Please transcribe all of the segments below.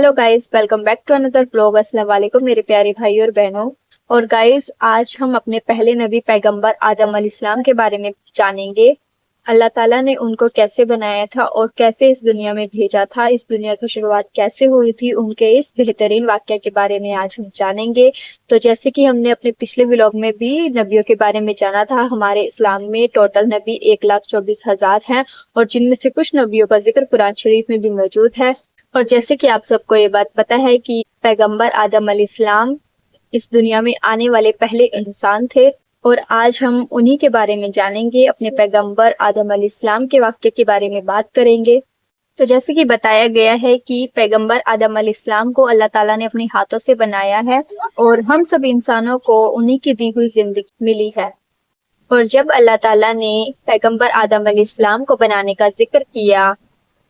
Hello guys, welcome back to another blog. अस्सलाम वालेकुम मेरे प्यारे भाई और बहनों। और गाइस, आज हम अपने पहले नबी पैगंबर आदम अलैहिस्सलाम के बारे में जानेंगे। अल्लाह ताला ने उनको कैसे बनाया था और कैसे इस दुनिया में भेजा था, इस दुनिया की शुरुआत कैसे हुई थी, उनके इस बेहतरीन वाक़या के बारे में आज हम जानेंगे। तो जैसे कि हमने अपने पिछले व्लॉग में भी नबियों के बारे में जाना था, हमारे इस्लाम में टोटल नबी 1,24,000 हैं और जिनमें से कुछ नबियों का जिक्र कुरान शरीफ में भी मौजूद है। और जैसे कि आप सबको ये बात पता है कि पैगंबर आदम अलैहिस्सलाम इस दुनिया में आने वाले पहले इंसान थे और आज हम उन्हीं के बारे में जानेंगे, अपने पैगंबर आदम अलैहिस्सलाम के वाक़ये के बारे में बात करेंगे। तो जैसे कि बताया गया है कि पैगंबर आदम अलैहिस्सलाम को अल्लाह ताला ने अपने हाथों से बनाया है और हम सब इंसानों को उन्हीं की दी हुई जिंदगी मिली है। और जब अल्लाह ताला ने पैगंबर आदम अलैहिस्सलाम को बनाने का जिक्र किया,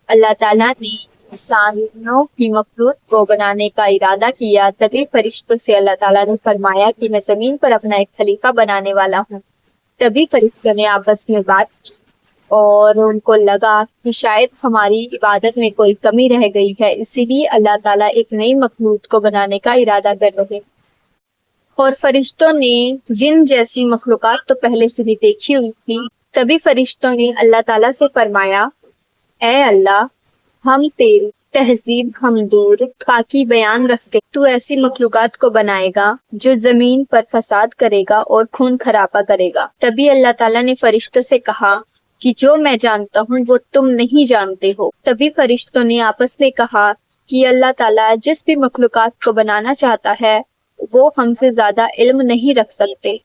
अल्लाह ताला ने इंसानों की मखलूक को बनाने का इरादा किया, तभी फरिश्तों से अल्लाह ताला ने फरमाया कि मैं जमीन पर अपना एक खलीफा बनाने वाला हूँ। तभी फरिश्तों ने आपस में बात की और उनको लगा कि शायद हमारी इबादत में कोई कमी रह गई है, इसीलिए अल्लाह ताला एक नई मखलूक को बनाने का इरादा कर रहे। और फरिश्तों ने जिन जैसी मखलूकात तो पहले से भी देखी हुई थी। तभी फरिश्तों ने अल्लाह ताला से फरमाया, ऐ अल्लाह, हम तेरी तहजीब हमदूर पाकी बयान रखते, तू ऐसी मखलूकात को बनाएगा जो जमीन पर फसाद करेगा और खून खराबा करेगा। तभी अल्लाह ताला ने फरिश्तों से कहा कि जो मैं जानता हूँ वो तुम नहीं जानते हो। तभी फरिश्तों ने आपस में कहा कि अल्लाह ताला जिस भी मखलूकात को बनाना चाहता है वो हमसे ज्यादा इल्म नहीं रख सकते।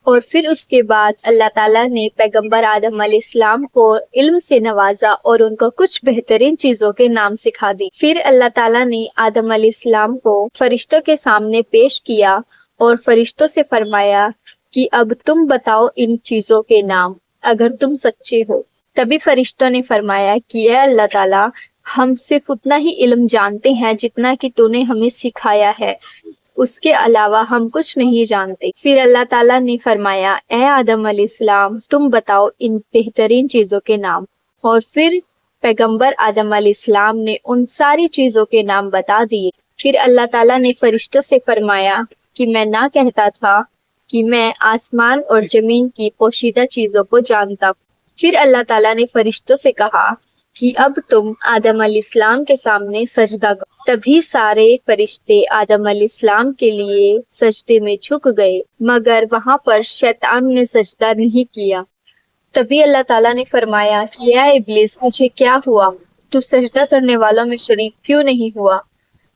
और फिर उसके बाद अल्लाह ताला ने पैगंबर आदम अलैहिस्सलाम को इल्म से नवाजा और उनको कुछ बेहतरीन चीजों के नाम सिखा दी। फिर अल्लाह ताला ने आदम अलैहिस्सलाम को फरिश्तों के सामने पेश किया और फरिश्तों से फरमाया कि अब तुम बताओ इन चीजों के नाम, अगर तुम सच्चे हो। तभी फरिश्तों ने फरमाया कि अल्लाह ताला, हम सिर्फ उतना ही इल्म जानते हैं जितना कि तूने हमें सिखाया है, उसके अलावा हम कुछ नहीं जानते। फिर अल्लाह ताला ने फरमाया, ए आदम अलैहिस्सलाम, तुम बताओ इन बेहतरीन चीजों के नाम। और फिर पैगंबर आदम अलैहिस्सलाम ने उन सारी चीजों के नाम बता दिए। फिर अल्लाह ताला ने फरिश्तों से फरमाया कि मैं ना कहता था कि मैं आसमान और जमीन की पोशीदा चीजों को जानता हूँ। फिर अल्लाह ताला ने फरिश्तों से कहा कि अब तुम आदम अलैहिस्सलाम के सामने सजदा करो। तभी सारे फरिश्ते आदम अलैहिस्सलाम के लिए सजदे में झुक गए, मगर वहां पर शैतान ने सजदा नहीं किया। तभी अल्लाह ताला ने फरमाया कि या इब्लिस, मुझे क्या हुआ, तू सजदा करने वालों में शरीक क्यों नहीं हुआ।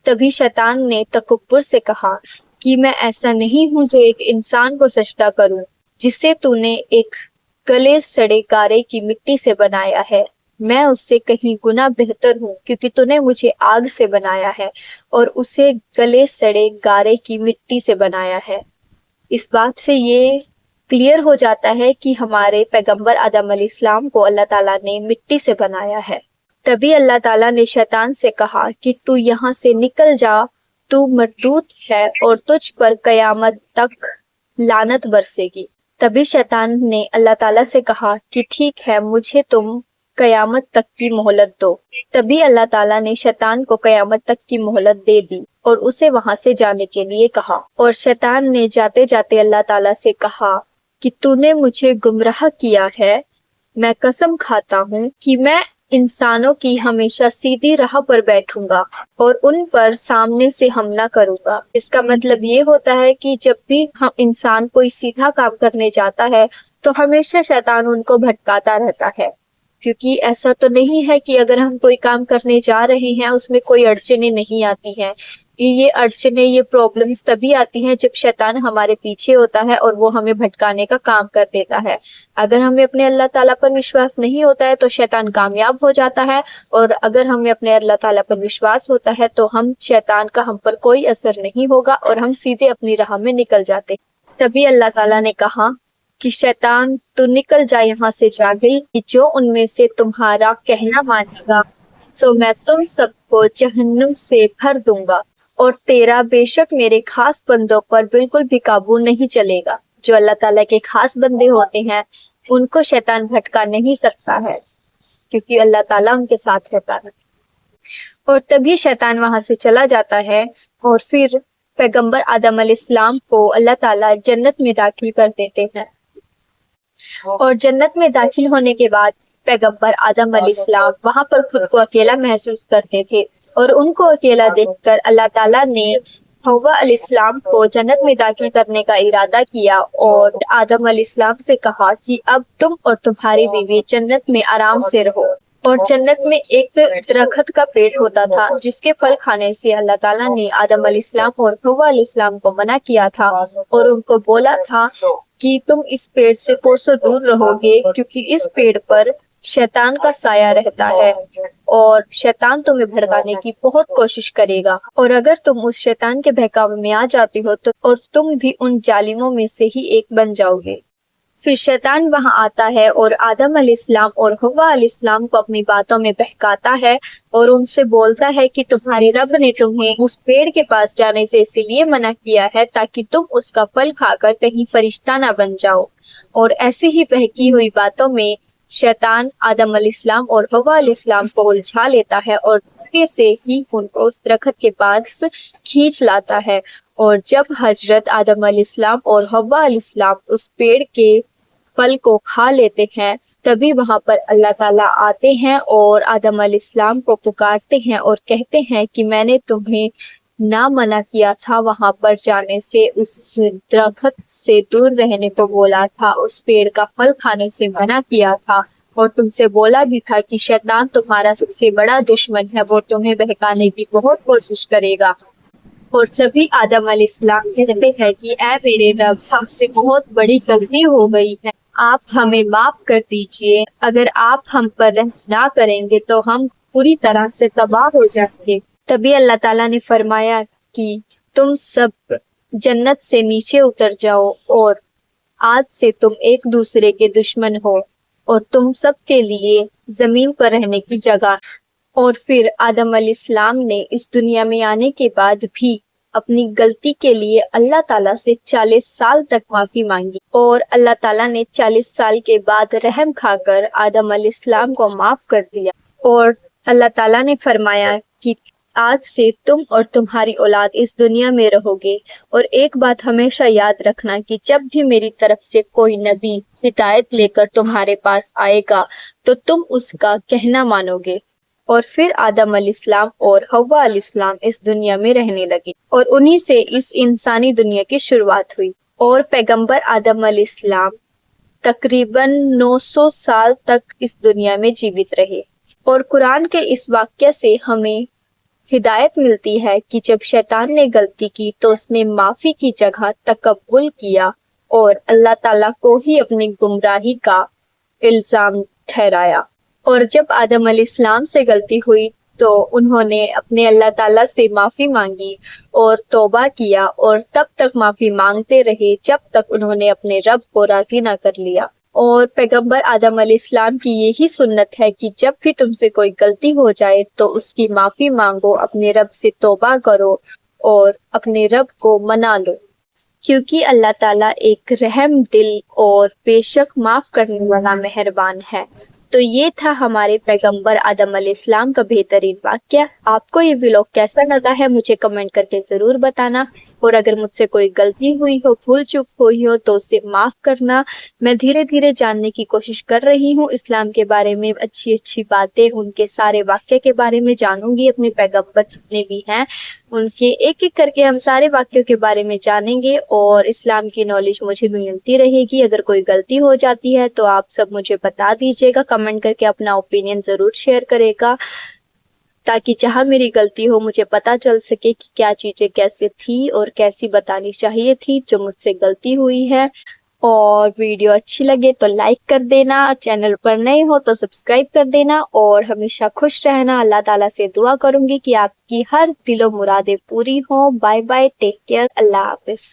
तभी शैतान ने तकब्बुर से कहा कि मैं ऐसा नहीं हूँ जो एक इंसान को सजदा करूं जिसे तूने एक गले सड़े गारे की मिट्टी से बनाया है। मैं उससे कहीं गुना बेहतर हूँ क्योंकि तूने मुझे आग से बनाया है और उसे गले सड़े गारे की मिट्टी से बनाया है। इस बात से ये क्लियर हो जाता है कि हमारे पैगंबर आदम अलैहिस्सलाम को अल्लाह ताला ने मिट्टी से बनाया है। तभी अल्लाह ताला ने शैतान से कहा कि तू यहाँ से निकल जा, तू मरदूद है और तुझ पर कयामत तक लानत बरसेगी। तभी शैतान ने अल्लाह ताला से कहा कि ठीक है, मुझे तुम कयामत तक की मोहलत दो। तभी अल्लाह ताला ने शैतान को कयामत तक की मोहलत दे दी और उसे वहां से जाने के लिए कहा। और शैतान ने जाते जाते अल्लाह ताला से कहा कि तूने मुझे गुमराह किया है, मैं कसम खाता हूँ कि मैं इंसानों की हमेशा सीधी राह पर बैठूंगा और उन पर सामने से हमला करूंगा। इसका मतलब ये होता है कि जब भी हम इंसान कोई सीधा काम करने जाता है तो हमेशा शैतान उनको भटकाता रहता है, क्योंकि ऐसा तो नहीं है कि अगर हम कोई काम करने जा रहे हैं उसमें कोई अड़चने नहीं आती हैं। ये अड़चने, ये प्रॉब्लम्स तभी आती हैं जब शैतान हमारे पीछे होता है और वो हमें भटकाने का काम कर देता है। अगर हमें अपने अल्लाह ताला पर विश्वास नहीं होता है तो शैतान कामयाब हो जाता है, और अगर हमें अपने अल्लाह ताला पर विश्वास होता है तो हम शैतान का हम पर कोई असर नहीं होगा और हम सीधे अपनी राह में निकल जाते। तभी अल्लाह ताला ने कहा कि शैतान, तू निकल जा यहाँ से जाहिल, कि जो उनमें से तुम्हारा कहना मानेगा तो मैं तुम सबको जहन्नुम से भर दूंगा और तेरा बेशक मेरे खास बंदों पर बिल्कुल भी काबू नहीं चलेगा। जो अल्लाह ताला के खास बंदे होते हैं उनको शैतान भटका नहीं सकता है, क्योंकि अल्लाह ताला उनके साथ रहता है। اور تبھی شیطان وہاں سے چلا جاتا ہے اور پھر پیغمبر آدم علیہ السلام کو اللہ تعالیٰ جنت میں داخل کر دیتے ہیں، اور جنت میں داخل ہونے کے بعد پیغمبر آدم علیہ السلام وہاں پر خود کو اکیلا محسوس کرتے تھے، اور ان کو اکیلا دیکھ کر اللہ تعالیٰ نے حوا علیہ السلام کو جنت میں داخل کرنے کا ارادہ کیا اور آدم علیہ السلام سے کہا کہ اب تم اور تمہاری بیوی جنت میں آرام سے رہو۔ اور جنت میں ایک درخت کا پیڑ ہوتا تھا جس کے پھل کھانے سے اللہ تعالیٰ نے آدم علیہ السلام اور حوا علیہ السلام کو منع کیا تھا، اور ان کو بولا تھا کہ تم اس پیڑ سے کوسوں دور رہو گے، کیونکہ اس پیڑ پر شیطان کا سایہ رہتا ہے اور شیطان تمہیں بھڑکانے کی بہت کوشش کرے گا، اور اگر تم اس شیطان کے بہکاوے میں آ جاتی ہو تو اور تم بھی ان ظالموں میں سے ہی ایک بن جاؤ گے۔ پھر شیطان وہاں آتا ہے اور آدم علیہ السلام اور حوا علیہ السلام کو اپنی باتوں میں بہکاتا ہے اور ان سے بولتا ہے کہ تمہارے رب نے تمہیں اس پیڑ کے پاس جانے سے اسی لیے منع کیا ہے تاکہ تم اس کا پھل کھا کر کہیں فرشتہ نہ بن جاؤ۔ اور ایسی ہی بہکی ہوئی باتوں میں شیطان آدم علیہ السلام اور حوا علیہ السلام کو الجھا لیتا ہے اور دھوکے سے ہی ان کو اس درخت کے پاس کھینچ لاتا ہے، اور جب حضرت آدم علیہ السلام اور حوا علیہ السلام اس پیڑ کے پھل کو کھا لیتے ہیں تبھی وہاں پر اللہ تعالیٰ آتے ہیں اور آدم علیہ السلام کو پکارتے ہیں اور کہتے ہیں کہ میں نے تمہیں نہ منع کیا تھا وہاں پر جانے سے، اس درخت سے دور رہنے کو بولا تھا، اس پیڑ کا پھل کھانے سے منع کیا تھا، اور تم سے بولا بھی تھا کہ شیطان تمہارا سب سے بڑا دشمن ہے، وہ تمہیں بہکانے کی بہت کوشش کرے گا۔ اور سبھی آدم علیہ السلام کہتے ہیں کہ اے میرے رب، ہم سے بہت بڑی غلطی ہو گئی ہے، آپ ہمیں معاف کر دیجئے، اگر آپ ہم پر رحم نہ کریں گے تو ہم پوری طرح سے تباہ ہو جائیں گے۔ تبھی اللہ تعالیٰ نے فرمایا کہ تم سب جنت سے نیچے اتر جاؤ، اور آج سے تم ایک دوسرے کے دشمن ہو، اور تم سب کے لیے زمین پر رہنے کی جگہ۔ اور پھر آدم علیہ السلام نے اس دنیا میں آنے کے بعد بھی اپنی غلطی کے لیے اللہ تعالیٰ سے 40 سال تک معافی مانگی، اور اللہ تعالیٰ نے 40 سال کے بعد رحم کھا کر آدم علیہ السلام کو معاف کر دیا، اور اللہ تعالیٰ نے فرمایا کہ آج سے تم اور تمہاری اولاد اس دنیا میں رہو گے، اور ایک بات ہمیشہ یاد رکھنا کہ جب بھی میری طرف سے کوئی نبی ہدایت لے کر تمہارے پاس آئے گا تو تم اس کا کہنا مانو گے۔ اور پھر آدم علیہ السلام اور حوا علیہ السلام اس دنیا میں رہنے لگے، اور انہی سے اس انسانی دنیا کی شروعات ہوئی، اور پیغمبر آدم علیہ السلام تقریباً 900 سال تک اس دنیا میں جیوت رہے۔ اور قرآن کے اس واقعے سے ہمیں ہدایت ملتی ہے کہ جب شیطان نے غلطی کی تو اس نے معافی کی جگہ تکبر کیا اور اللہ تعالیٰ کو ہی اپنی گمراہی کا الزام ٹھہرایا، اور جب آدم علیہ السلام سے غلطی ہوئی تو انہوں نے اپنے اللہ تعالیٰ سے معافی مانگی اور توبہ کیا، اور تب تک معافی مانگتے رہے جب تک انہوں نے اپنے رب کو راضی نہ کر لیا۔ اور پیغمبر آدم علیہ السلام کی یہی سنت ہے کہ جب بھی تم سے کوئی غلطی ہو جائے تو اس کی معافی مانگو، اپنے رب سے توبہ کرو اور اپنے رب کو منا لو، کیونکہ اللہ تعالیٰ ایک رحم دل اور بے شک معاف کرنے والا مہربان ہے۔ تو یہ تھا ہمارے پیغمبر آدم علیہ السلام کا بہترین واقعہ۔ آپ کو یہ ولاگ کیسا لگا ہے مجھے کمنٹ کر کے ضرور بتانا، اور اگر مجھ سے کوئی غلطی ہوئی ہو، بھول چوک ہوئی ہو تو اسے معاف کرنا۔ میں دھیرے دھیرے جاننے کی کوشش کر رہی ہوں اسلام کے بارے میں، اچھی اچھی باتیں، ان کے سارے واقعے کے بارے میں جانوں گی، اپنے پیغمبر جتنے بھی ہیں ان کے ایک ایک کر کے ہم سارے واقعوں کے بارے میں جانیں گے، اور اسلام کی نالج مجھے بھی ملتی رہے گی۔ اگر کوئی غلطی ہو جاتی ہے تو آپ سب مجھے بتا دیجیے گا، کمنٹ کر کے اپنا اوپینین ضرور شیئر کرے گا، تاکہ جہاں میری غلطی ہو مجھے پتا چل سکے کہ کیا چیزیں کیسے تھی اور کیسی بتانی چاہیے تھی جو مجھ سے غلطی ہوئی ہے۔ اور ویڈیو اچھی لگے تو لائک کر دینا، چینل پر نئے ہو تو سبسکرائب کر دینا، اور ہمیشہ خوش رہنا۔ اللہ تعالیٰ سے دعا کروں گی کہ آپ کی ہر دل و مرادیں پوری ہوں۔ بائے بائے، ٹیک کیئر، اللہ حافظ۔